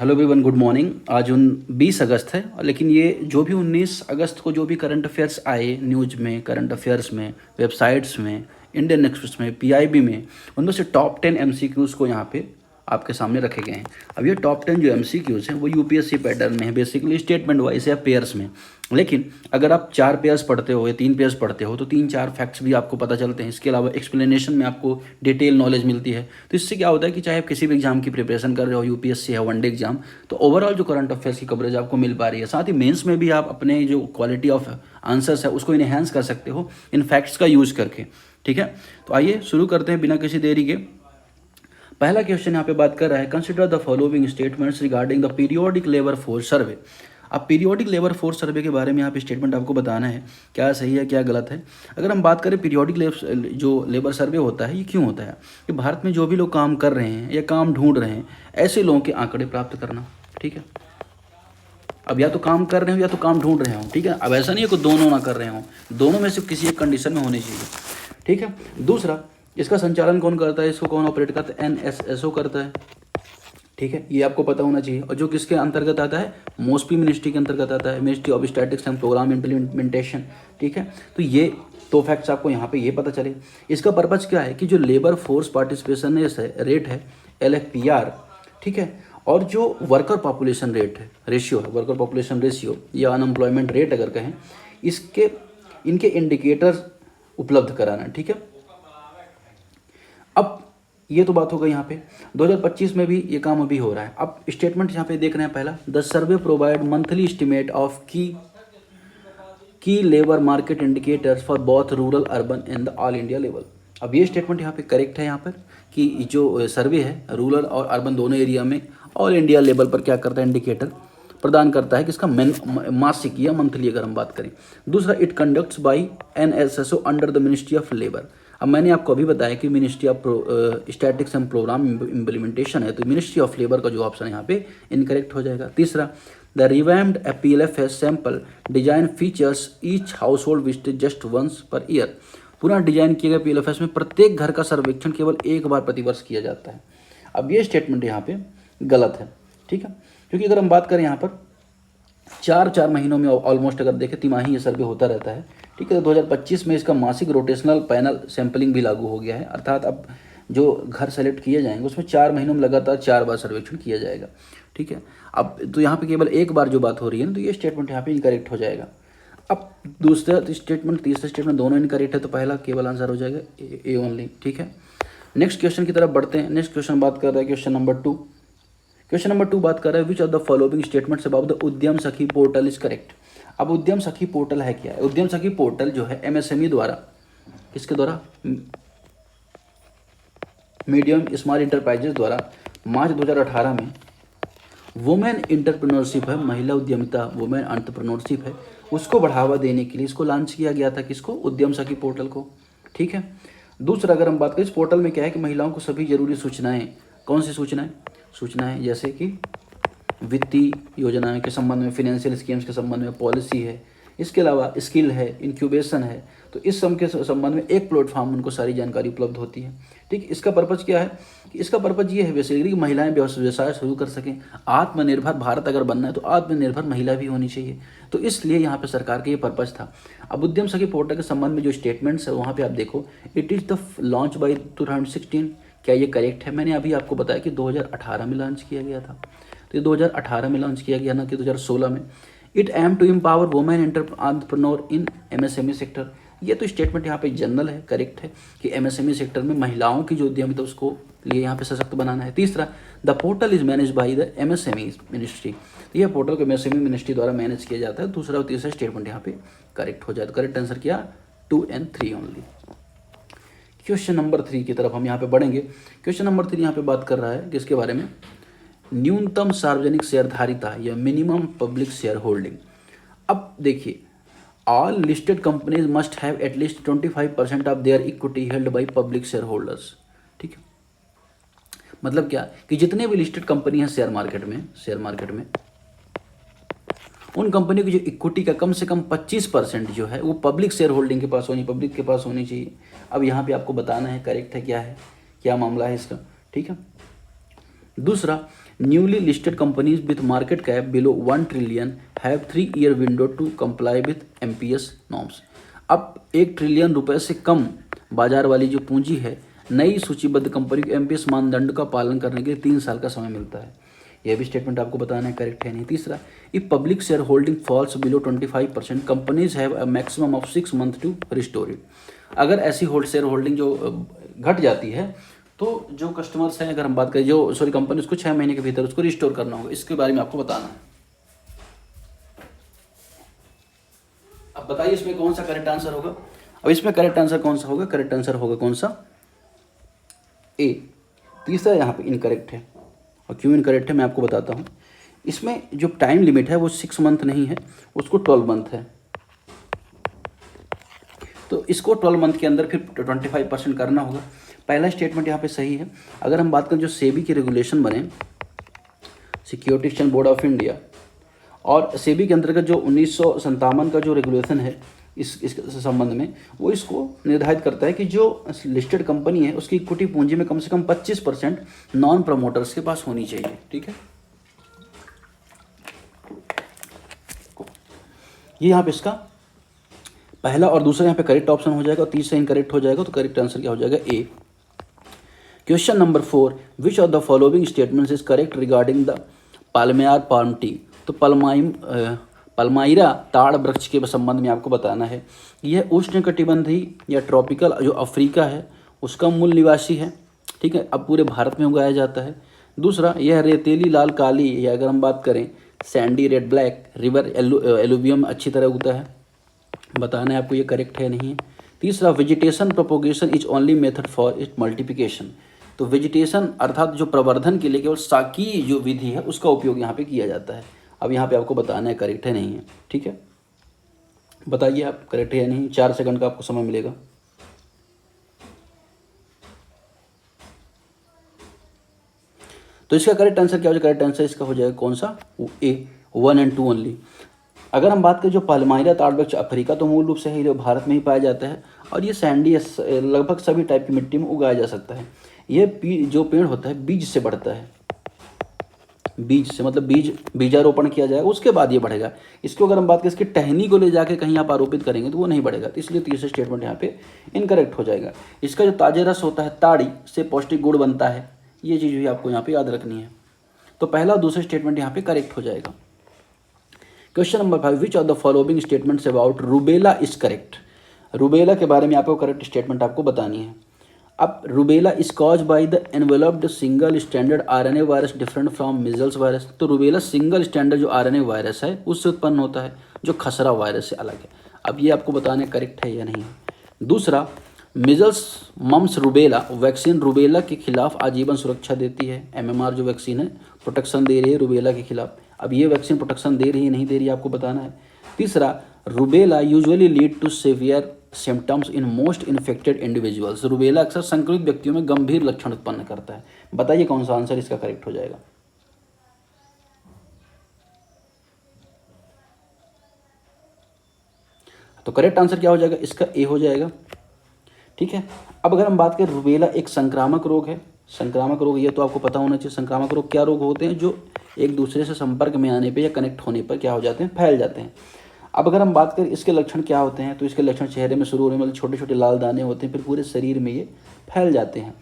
Hello everyone, good morning. आज 20 अगस्त है, लेकिन ये जो भी 19 अगस्त को जो भी करंट अफेयर्स आए न्यूज में, करंट अफेयर्स में, वेबसाइट्स में, इंडियन एक्सप्रेस में, पीआईबी में, उनमें से टॉप 10 एमसीक्यूज़ को यहाँ पे आपके सामने रखे गए हैं। अब ये टॉप 10 जो एमसीक्यूज़ हैं वो यूपीएससी पैटर्न में है, बेसिकली स्टेटमेंट वाइज या पेयर्स में। लेकिन अगर आप 4 पेयर्स पढ़ते हो या 3 पेयर्स पढ़ते हो तो 3-4 फैक्ट्स भी आपको पता चलते हैं। इसके अलावा एक्सप्लेनेशन में आपको डिटेल नॉलेज मिलती है। तो इससे क्या होता है कि चाहे आप किसी भी एग्जाम की प्रिपरेशन कर रहे हो, यूपीएससी है, वनडे एग्जाम, तो ओवरऑल जो करंट अफेयर्स की कवरेज आपको मिल पा रही है। साथ ही मेंस में भी आप अपने जो क्वालिटी ऑफ आंसर्स है उसको इनहेंस कर सकते हो इन फैक्ट्स का यूज़ करके। ठीक है, तो आइए शुरू करते हैं बिना किसी देरी के। पहला क्वेश्चन यहाँ पे बात कर रहा है, consider the following statements regarding the periodic labour force survey. अब पीरियोडिक लेबर फोर्स सर्वे के बारे में यहाँ पे स्टेटमेंट आपको बताना है, क्या सही है क्या गलत है। अगर हम बात करें पीरियोडिक जो लेबर सर्वे होता है, ये क्यों होता है कि भारत में जो भी लोग काम कर रहे हैं या काम ढूंढ रहे हैं, ऐसे लोगों के आंकड़े प्राप्त करना। ठीक है, अब या तो काम कर रहे हो या तो काम ढूंढ रहे हो। ठीक है, अब ऐसा नहीं है कि दोनों ना कर रहे हो, दोनों में से किसी एक कंडीशन में होनी चाहिए। ठीक है, दूसरा, इसका संचालन कौन करता है, इसको कौन ऑपरेट करता है, एनएसएसओ करता है। ठीक है, ये आपको पता होना चाहिए। और जो किसके अंतर्गत आता है, मोस्पी मिनिस्ट्री के अंतर्गत आता है, ministry of statistics and programme implementation. ठीक है, तो ये दो फैक्ट्स आपको यहाँ पे ये पता चले। इसका पर्पज क्या है कि जो लेबर फोर्स पार्टिसिपेशन रेट है एलएफपीआर, ठीक है, और जो वर्कर पॉपुलेशन रेट है, रेशियो है, वर्कर पॉपुलेशन रेशियो या अनएम्प्लॉयमेंट रेट अगर कहें, इनके इंडिकेटर्स उपलब्ध कराना। ठीक है, अब ये तो बात हो गई यहाँ पे। 2025 में भी ये काम अभी हो रहा है। अब स्टेटमेंट यहाँ पे देख रहे हैं। पहला, the survey provide monthly estimate of key labour market indicators for both rural urban and the all India level. अब ये स्टेटमेंट यहाँ पे करेक्ट है यहाँ पर कि जो सर्वे है रूरल और अर्बन दोनों एरिया में ऑल इंडिया लेवल पर क्या करता है, इंडिकेटर प्रदान करता है, किसका, मासिक या मंथली अगर हम बात करें। दूसरा, it conducts by NSSO under the ministry of labour. अब मैंने आपको अभी बताया कि ministry of statistics and programme implementation है, तो मिनिस्ट्री ऑफ लेबर का जो ऑप्शन है यहाँ पे इनकरेक्ट हो जाएगा। तीसरा, the revamped PLFS sample design features each household visit just once per year. पुनः डिजाइन किए गए पीएलएफएस में प्रत्येक घर का सर्वेक्षण केवल एक बार प्रतिवर्ष किया जाता है। अब ये स्टेटमेंट यहाँ पे गलत है। ठीक है, क्योंकि अगर हम बात करें यहाँ पर 4 महीनों में ऑलमोस्ट अगर देखें तिमाही ये सर्वे होता रहता है। ठीक है, तो 2025 में इसका मासिक रोटेशनल पैनल सैंपलिंग भी लागू हो गया है, अर्थात अब जो घर सेलेक्ट किए जाएंगे उसमें 4 महीनों में लगातार 4 बार सर्वेक्षण किया जाएगा। ठीक है, अब तो यहाँ पे केवल एक बार जो बात हो रही है ना, तो ये स्टेटमेंट यहाँ पे इनकरेक्ट हो जाएगा। अब दूसरा स्टेटमेंट तीसरा स्टेटमेंट दोनों इनकरेक्ट है, तो पहला केवल आंसर हो जाएगा ए ओनली। ठीक है, नेक्स्ट क्वेश्चन की तरफ बढ़ते हैं। नेक्स्ट क्वेश्चन बात कर रहा है क्वेश्चन नंबर 2। क्वेश्चन नंबर 2 बात कर रहा है, विच of the following statements about the उद्यम सखी पोर्टल इज करेक्ट। अब उद्यम सखी पोर्टल है क्या है? उद्यम सखी पोर्टल जो है एमएसएमई द्वारा, किसके द्वारा, मीडियम स्मॉल इंटरप्राइजेस द्वारा मार्च 2018 में वुमेन इंटरप्रेन्योरशिप है, महिला उद्यमिता, वुमेन एंटरप्रेन्योरशिप है, उसको बढ़ावा देने के लिए इसको लॉन्च किया गया था, किसको, उद्यम सखी पोर्टल को। ठीक है, दूसरा अगर हम बात करें इस पोर्टल में क्या है कि महिलाओं को सभी जरूरी सूचनाएं, कौन सी सूचनाएं जैसे कि वित्तीय योजनाएं के संबंध में, फाइनेंशियल स्कीम्स के संबंध में पॉलिसी है, इसके अलावा स्किल है, इंक्यूबेशन है, तो इस सब के संबंध में एक प्लेटफॉर्म उनको सारी जानकारी उपलब्ध होती है। ठीक, इसका पर्पज़ क्या है कि इसका पर्पज़ ये है बेसिकली कि महिलाएं व्यवसाय शुरू कर सकें। आत्मनिर्भर भारत अगर बनना है तो आत्मनिर्भर महिला भी होनी चाहिए, तो इसलिए यहाँ पे सरकार का ये पर्पज़ था। अब उद्यम सखी पोर्टल के संबंध में जो स्टेटमेंट्स है वहाँ पे आप देखो, it is the launch by 2016। क्या ये करेक्ट है? मैंने अभी आपको बताया कि 2018 में लॉन्च किया गया था, तो ये 2018 में लॉन्च किया गया, ना कि 2016 में। It aim to empower women entrepreneur in MSME sector. ये तो स्टेटमेंट यहाँ पे जनरल है, करेक्ट है कि एमएसएमई सेक्टर में महिलाओं की जो उद्यमिता उसको लिए यहाँ पे सशक्त बनाना है। तीसरा, the portal is manage by the MSME ministry. यह पोर्टल को एमएसएमई मिनिस्ट्री द्वारा मैनेज किया जाता है। दूसरा और तीसरा स्टेटमेंट यहाँ पे करेक्ट हो जाए, तो करेक्ट आंसर क्या, 2 and 3 ओनली। क्वेश्चन नंबर 3 की तरफ हम यहाँ पे बढ़ेंगे। क्वेश्चन नंबर 3 यहाँ पे बात कर रहा है किसके बारे में, न्यूनतम सार्वजनिक शेयरधारिता या मिनिमम पब्लिक शेयर होल्डिंग। अब देखिए, all listed companies must have at least 25% of their equity held by public share holders. ठीक है, मतलब क्या कि जितने भी लिस्टेड कंपनी है शेयर मार्केट में उन कंपनियों की जो इक्विटी का कम से कम 25% जो है वो पब्लिक शेयर होल्डिंग के पास पब्लिक के पास होनी चाहिए। अब यहाँ पे आपको बताना है करेक्ट है क्या मामला है इसका। ठीक है, दूसरा, newly listed companies with market cap below 1 trillion have 3 year window to comply with MPS norms. अब 1 ट्रिलियन रुपए से कम बाजार वाली जो पूंजी है, नई सूचीबद्ध कंपनी को एमपीएस मानदंड का पालन करने के लिए 3 साल का समय मिलता है। यह भी स्टेटमेंट आपको बताना है करेक्ट है नहीं। तीसरा, if public shareholding falls below 25% companies have a maximum of 6 month to restore it. अगर ऐसी शेयर होल्डिंग जो घट जाती है तो जो कस्टमर्स हैं, अगर हम बात करें जो कंपनी, उसको 6 महीने के भीतर उसको रिस्टोर करना होगा। इसके बारे में आपको बताना है। अब बताइए इसमें कौन सा करेक्ट आंसर होगा। अब इसमें करेक्ट आंसर कौन सा होगा? करेक्ट आंसर होगा कौन सा? ए। तीसरा यहाँ पे इनकरेक्ट है, और क्यों इनकरेक्ट है मैं आपको बताता हूँ। इसमें जो टाइम लिमिट है वो 6 मंथ नहीं है, उसको 12 मंथ है। तो इसको 12 मंथ के अंदर फिर 25% करना होगा। पहला स्टेटमेंट यहाँ पे सही है। अगर हम बात करें जो सेबी की रेगुलेशन बने, security exchange board of India, और सेबी के अंतर्गत जो 1957 का जो रेगुलेशन है इस संबंध में, वो इसको निर्धारित करता है कि जो लिस्टेड कंपनी है उसकी इक्विटी पूंजी में कम से कम 25% नॉन प्रमोटर्स के पास होनी चाहिए। ठीक है, ये यहाँ पे इसका पहला और दूसरा यहाँ पे करेक्ट ऑप्शन हो जाएगा, और तीसरा इनकरेक्ट हो जाएगा। तो करेक्ट आंसर क्या हो जाएगा? A. Question number 4, which of the following statements is correct regarding the palmyra palm tree. तो पल्माइरा ताड़ वृक्ष के संबंध में आपको बताना है। यह उष्णकटिबंधीय या ट्रॉपिकल जो अफ्रीका है उसका मूल निवासी है। ठीक है, अब पूरे भारत में उगाया जाता है। दूसरा, यह रेतीली लाल काली, या अगर हम बात करें Sandy red black river alluvium अच्छी तरह उगता है। बताना है आपको ये करेक्ट है नहीं है। तीसरा, vegetation propagation is only method for it multiplication. तो वेजिटेशन अर्थात जो प्रवर्धन के लिए केवल साकी जो विधि है उसका उपयोग यहाँ पे किया जाता है। अब यहाँ पे आपको बताना है करेक्ट है नहीं है। ठीक है, बताइए आप करेक्ट है या नहीं। 4 सेकंड का आपको समय मिलेगा। तो इसका करेक्ट आंसर क्या हो जाएगा? करेक्ट आंसर इसका हो जाएगा कौन सा? ए, 1 और 2 ओनली। अगर हम बात करें जो पाल्माइरा ताड़ वृक्ष अफ्रीका, तो मूल रूप से ही भारत में ही पाया जाता है, और ये सैंडी लगभग सभी टाइप की मिट्टी में उगाया जा सकता है। ये जो पेड़ होता है बीज से बढ़ता है, बीज से मतलब बीजारोपण किया जाएगा उसके बाद ये बढ़ेगा। इसको अगर हम बात करें इसकी टहनी को ले जाके कहीं आप आरोपित करेंगे तो वो नहीं बढ़ेगा। तो इसलिए तीसरा स्टेटमेंट यहाँ पे इनकरेक्ट हो जाएगा। इसका जो ताजे रस होता है ताड़ी से पौष्टिक गुड़ बनता है, ये चीज़ भी आपको यहाँ पे याद रखनी है। तो पहला और दूसरा स्टेटमेंट यहाँ पे करेक्ट हो जाएगा। Question number 5, which of the following statements about rubella is correct. Rubella के बारे में आपको करेक्ट स्टेटमेंट आपको बतानी है। अब rubella is cause by the enveloped single standard RNA virus different from measles virus. तो रूबेला सिंगल स्टैंडर्ड जो आरएनए वायरस है उससे उत्पन्न होता है, जो खसरा वायरस से अलग है। अब ये आपको बताने करेक्ट है या नहीं। दूसरा, measles mumps rubella vaccine rubella के खिलाफ आजीवन सुरक्षा देती है। एमएमआर जो वैक्सीन है प्रोटेक्शन दे रही है रूबेला के खिलाफ। अब ये वैक्सीन प्रोटेक्शन दे रही है नहीं दे रही है आपको बताना है। तीसरा, rubella usually lead to severe symptoms in most infected individuals. Rubella अक्सर संक्रमित व्यक्तियों में गंभीर लक्षण उत्पन्न करता है। बताइए कौन सा आंसर इसका करेक्ट हो जाएगा। तो करेक्ट आंसर क्या हो जाएगा? इसका ए हो जाएगा। ठीक है, अब अगर हम बात करें रूबेला एक संक्रामक रोग है। संक्रामक रोग ये तो आपको पता होना चाहिए। संक्रामक रोग क्या रोग होते हैं? जो एक दूसरे से संपर्क में आने पे या कनेक्ट होने पर क्या हो जाते हैं? फैल जाते हैं। अब अगर हम बात करें इसके लक्षण क्या होते हैं, तो इसके लक्षण चेहरे में शुरू होने वाले छोटे छोटे लाल दाने होते हैं, फिर पूरे शरीर में ये फैल जाते हैं।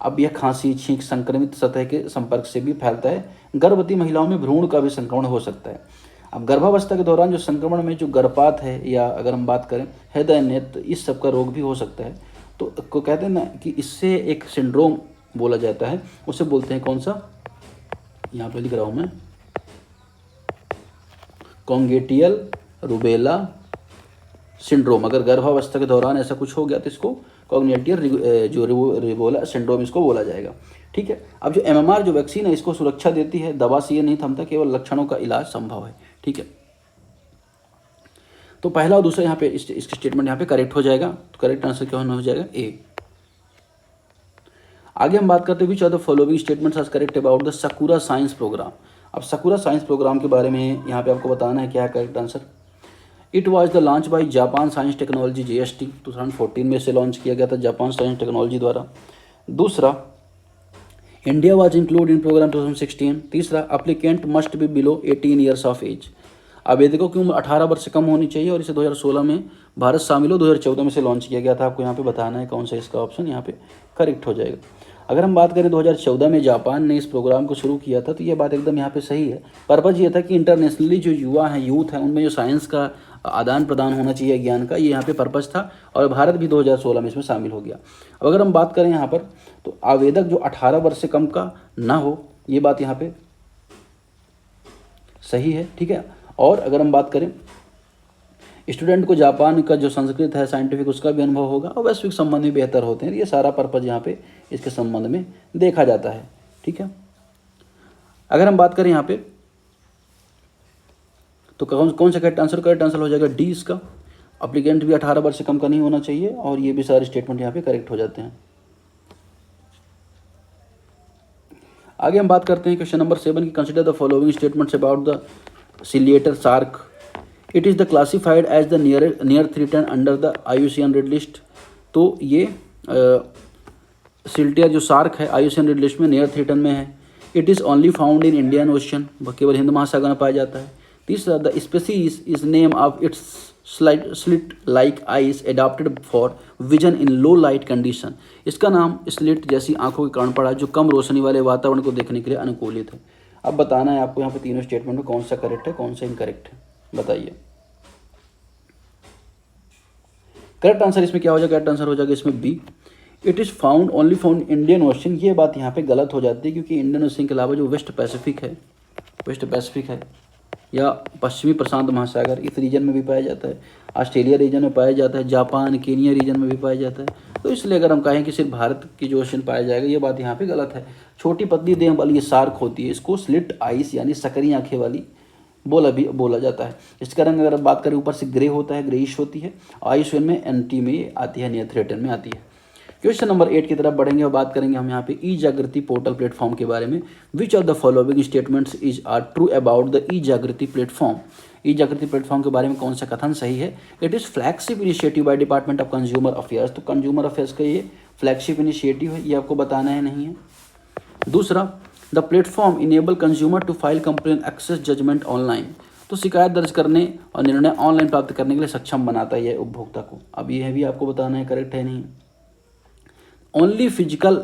अब यह खांसी छींक संक्रमित सतह के संपर्क से भी फैलता है। गर्भवती महिलाओं में भ्रूण का भी संक्रमण हो सकता है। अब गर्भावस्था के दौरान जो संक्रमण में जो गर्भपात है, या अगर हम बात करें हृदय नेत्र, इस सब का रोग भी हो सकता है। तो को कहते हैं ना कि इससे एक सिंड्रोम बोला जाता है, उसे बोलते हैं कौन सा? यहाँ पे लिख रहा हूँ मैं, कॉन्गेटियल रूबेला सिंड्रोम। अगर गर्भावस्था के दौरान ऐसा कुछ हो गया तो इसको कॉग्निटियल जो रूबेला सिंड्रोम इसको बोला जाएगा। ठीक है, अब जो एमएमआर जो वैक्सीन है इसको सुरक्षा देती है, दवा से ये नहीं थमता, केवल लक्षणों का इलाज संभव है। ठीक है, तो पहला और दूसरा यहाँ पे इसके स्टेटमेंट यहाँ पे करेक्ट हो जाएगा। तो करेक्ट आंसर क्या हो जाएगा? ए। आगे हम बात करते हैं which are the following statements are correct about the Sakura science programme. अब सकुरा साइंस प्रोग्राम के बारे में यहाँ पे आपको बताना है क्या है correct answer. It was the launch by Japan science technology JST 2014 में से लॉन्च किया गया था जापान साइंस टेक्नोलॉजी द्वारा। दूसरा, India was include in programme 2016। तीसरा, applicant must be below 18 years of age. आवेदकों की उम्र 18 वर्ष से कम होनी चाहिए और इसे 2016 में भारत शामिल हो 2014 में से लॉन्च किया गया था। आपको यहाँ पे बताना है कौन सा इसका ऑप्शन यहाँ पे करेक्ट हो जाएगा। अगर हम बात करें 2014 में जापान ने इस प्रोग्राम को शुरू किया था, तो ये बात एकदम यहाँ पे सही है। पर्पज़ ये था कि इंटरनेशनली जो युवा हैं, यूथ हैं, उनमें जो साइंस का आदान प्रदान होना चाहिए ज्ञान का, ये यहाँ पे पर्पज़ था और भारत भी 2016 में इसमें शामिल हो गया। अब अगर हम बात करें यहाँ पर, तो आवेदक जो 18 वर्ष से कम का ना हो, ये बात यहाँ पे सही है, ठीक है। और अगर हम बात करें, स्टूडेंट को जापान का जो संस्कृत है साइंटिफिक, उसका भी अनुभव होगा और वैश्विक संबंध भी बेहतर होते हैं। ये सारा पर्पज़ यहाँ पे इसके संबंध में देखा जाता है, ठीक है। अगर हम बात करें यहाँ पे, तो कौन सा करेक्ट आंसर हो जाएगा डी इसका। अप्लीकेंट भी 18 वर्ष से कम का नहीं होना चाहिए और ये भी सारे स्टेटमेंट यहाँ पे करेक्ट हो जाते हैं। आगे हम बात करते हैं क्वेश्चन नंबर 7 की, consider the following statements about the sliteye shark. It is the classified as the near threaten under the IUCN red list. तो ये सिल्टियर जो शार्क है IUCN रेड लिस्ट में नियर थ्रेटन में है। It is only found in Indian ocean, केवल हिंद महासागर में पाया जाता है। तीसरा, the species is name of its slit like eyes adapted for vision in low light condition. इसका नाम स्लिट जैसी आंखों के कारण पड़ा, जो कम रोशनी वाले वातावरण को देखने के लिए अनुकूलित है। अब बताना है आपको यहाँ पे तीनों स्टेटमेंट में कौन सा करेक्ट है, कौन सा इनकरेक्ट है, बताइए। करेक्ट आंसर इसमें क्या हो जाएगा, करेक्ट आंसर हो जाएगा इसमें B. It is found only found Indian Ocean. ये बात यहाँ पे गलत हो जाती है, क्योंकि इंडियन ओशन के अलावा जो वेस्ट पैसिफिक है या पश्चिमी प्रशांत महासागर, इस रीजन में भी पाया जाता है, ऑस्ट्रेलिया रीजन में पाया जाता है, जापान केनिया रीजन में भी पाया जाता है। तो इसलिए अगर हम कहें कि सिर्फ भारत की जो ओशन पाया जाएगा, ये बात यहाँ पे गलत है। छोटी पतली देह वाली ये शार्क होती है, इसको स्लिट आइस यानी सकरी आंखें वाली बोला जाता है। इसका रंग अगर बात करें ऊपर से ग्रे होता है, ग्रेइश होती है। IUCN में NT में आती है, नियर थ्रेटन में आती है। क्वेश्चन नंबर 8 की तरफ बढ़ेंगे और बात करेंगे हम यहाँ पे ई जागृति पोर्टल प्लेटफॉर्म के बारे में। Which of the following statements is are true about the e Jagriti platform. E Jagriti platform के बारे में कौन सा कथन सही है। It is flagship initiative by department of consumer affairs. तो कंज्यूमर अफेयर्स का ये फ्लैगशिप इनिशिएटिव है, ये आपको बताना है, नहीं है। दूसरा, the platform enable consumer to file complain access judgment online. तो शिकायत दर्ज करने और निर्णय ऑनलाइन प्राप्त करने के लिए सक्षम बनाता है यह उपभोक्ता को। अब यह भी आपको बताना है करेक्ट है नहीं। Only physical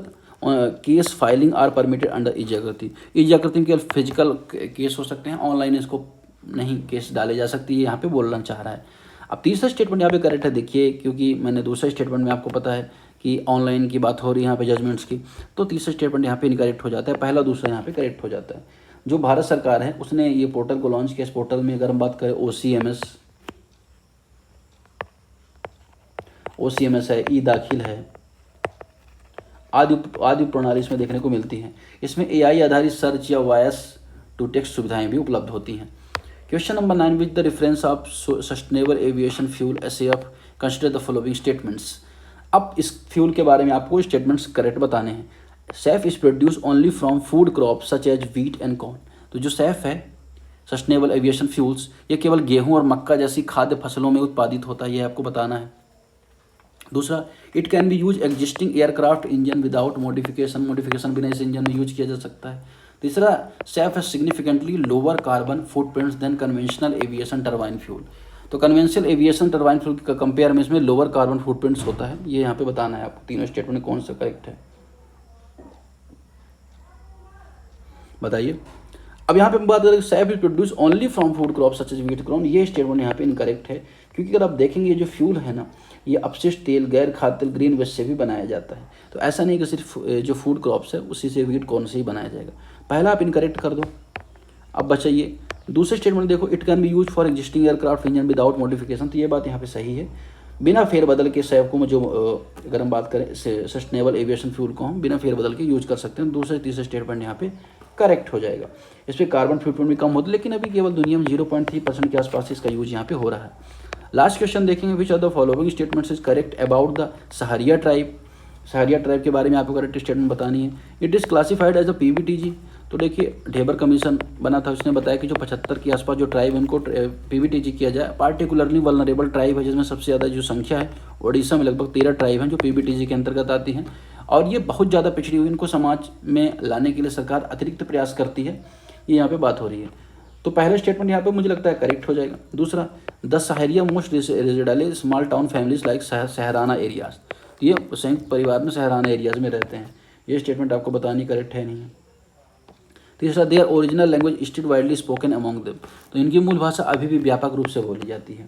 case filing are permitted under e Jagriti. E जागृति में केवल फिजिकल केस हो सकते हैं, ऑनलाइन इसको नहीं केस डाले जा सकती है, यहाँ पे बोलना चाह रहा है। अब तीसरा स्टेटमेंट यहाँ पे करेक्ट है, देखिए, क्योंकि मैंने दूसरे स्टेटमेंट में आपको पता है कि ऑनलाइन की बात हो रही है यहाँ पे जजमेंट्स की, तो तीसरा स्टेटमेंट यहाँ पे इनकरेक्ट हो जाता है, पहला दूसरा यहाँ पे करेक्ट हो जाता है। जो भारत सरकार है उसने ये पोर्टल को लॉन्च किया। इस पोर्टल में अगर हम बात करें OCMS है, ई दाखिल है, आदि प्रणाली इसमें देखने को मिलती हैं। इसमें AI आधारित सर्च या वॉइस टू टेक्स्ट सुविधाएं भी उपलब्ध होती हैं। Question number 9, with the reference of sustainable aviation fuel SAF consider the following statements. अब इस फ्यूल के बारे में आपको स्टेटमेंट्स करेक्ट बताने हैं। SAF is produce only from food crop such as wheat and corn. तो जो SAF है, सस्टेनेबल एविएशन फ्यूल्स, ये केवल गेहूं और मक्का जैसी खाद्य फसलों में उत्पादित होता है, ये आपको बताना है। दूसरा, it can be use existing aircraft engine without modification बिना इस इंजन में यूज किया जा सकता है। तीसरा, SAF है significantly lower carbon footprints than conventional aviation turbine fuel. तो कन्वेंशनल एविएशन टरबाइन फ्यूल का कंपेयर में इसमें लोअर कार्बन फुटप्रिंट्स होता है, ये यहाँ पे बताना है आपको। तीनों स्टेटमेंट में कौन सा करेक्ट है, बताइए। अब यहाँ पे हम बात करें SAF is produce only from food crop such as wheat corn. ये स्टेटमेंट यहाँ पे इनकरेक्ट है, क्योंकि अगर आप देखेंगे ये जो फ्यूल है ना, ये अपशिष्ट तेल, गैर खाद्य तेल, ग्रीन वेस्ट से भी बनाया जाता है। तो ऐसा नहीं कि सिर्फ जो फूड क्रॉप्स है उसी से व्हीट कॉर्न से ही बनाया जाएगा। पहला आप इनकरेक्ट कर दो। अब बचाइए दूसरे स्टेटमेंट देखो, it can be use for existing aircraft engine without modification. तो ये बात यहाँ पे सही है, बिना फेरबदल के SAF को जो अगर हम बात करें सस्टेनेबल एविएशन फ्यूल को हम बिना फेरबदल के यूज कर सकते हैं। दूसरे तीसरे स्टेटमेंट यहाँ पे करेक्ट हो जाएगा। इस पर कार्बन फुटप्रिंट भी कम होता है, लेकिन अभी केवल दुनिया में 0.3% के आसपास इसका यूज यहाँ पे हो रहा है। लास्ट क्वेश्चन देखेंगे, which are the following statements is correct about the Sahariya tribe. Sahariya tribe के बारे में आपको करेक्ट स्टेटमेंट बतानी है। It is classified as a PBTG। तो देखिए, ढेबर कमीशन बना था, उसने बताया कि जो 75 के आसपास जो ट्राइब उनको PBTG किया जाए। पार्टिकुलरली वल्नरेबल ट्राइब है, जिसमें सबसे ज़्यादा जो संख्या है, उड़ीसा में लगभग 13 ट्राइब हैं जो PBTG के अंतर्गत आती हैं। और ये बहुत ज़्यादा पिछड़ी हुई, इनको समाज में लाने के लिए सरकार अतिरिक्त प्रयास करती है, ये यहाँ पे बात हो रही है। तो पहला स्टेटमेंट यहाँ पे मुझे लगता है करेक्ट हो जाएगा। दूसरा, the Saharia most residential small town families like Sahrana areas, ये संयुक्त परिवार में सहराना एरियाज में रहते हैं, ये स्टेटमेंट आपको बतानी करेक्ट है नहीं है। तीसरा, their original language still widely spoken among them, तो इनकी मूल भाषा अभी भी व्यापक रूप से बोली जाती है।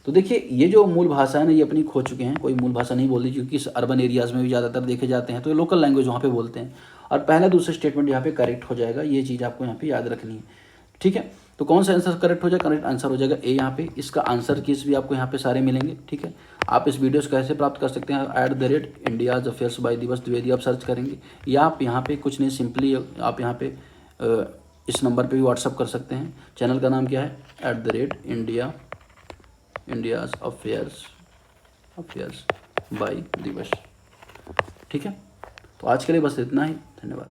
तो देखिए ये जो मूल भाषा है ना, ये अपनी खो चुके हैं, कोई मूल भाषा नहीं बोलती, क्योंकि इस अर्बन एरियाज़ में भी ज़्यादातर देखे जाते हैं, तो ये लोकल लैंग्वेज वहाँ पे बोलते हैं। और पहला दूसरा स्टेटमेंट यहाँ पे करेक्ट हो जाएगा, ये चीज़ आपको यहाँ पे याद रखनी है, ठीक है। तो कौन सा आंसर करेक्ट हो जाएगा? करेक्ट आंसर हो जाएगा ए यहाँ पे। इसका आंसर कीज भी आपको यहाँ पे सारे मिलेंगे, ठीक है। आप इस वीडियोस कैसे प्राप्त कर सकते हैं? @इंडियाज अफेयर्स बाय दिवस द्विवेदी आप सर्च करेंगे, या आप यहाँ पे कुछ नहीं, सिंपली आप यहाँ पे इस नंबर पे भी व्हाट्सअप कर सकते हैं। चैनल का नाम क्या है? इंडियाज अफेयर्स बाय दिवस, ठीक है। तो आज के लिए बस इतना ही, धन्यवाद।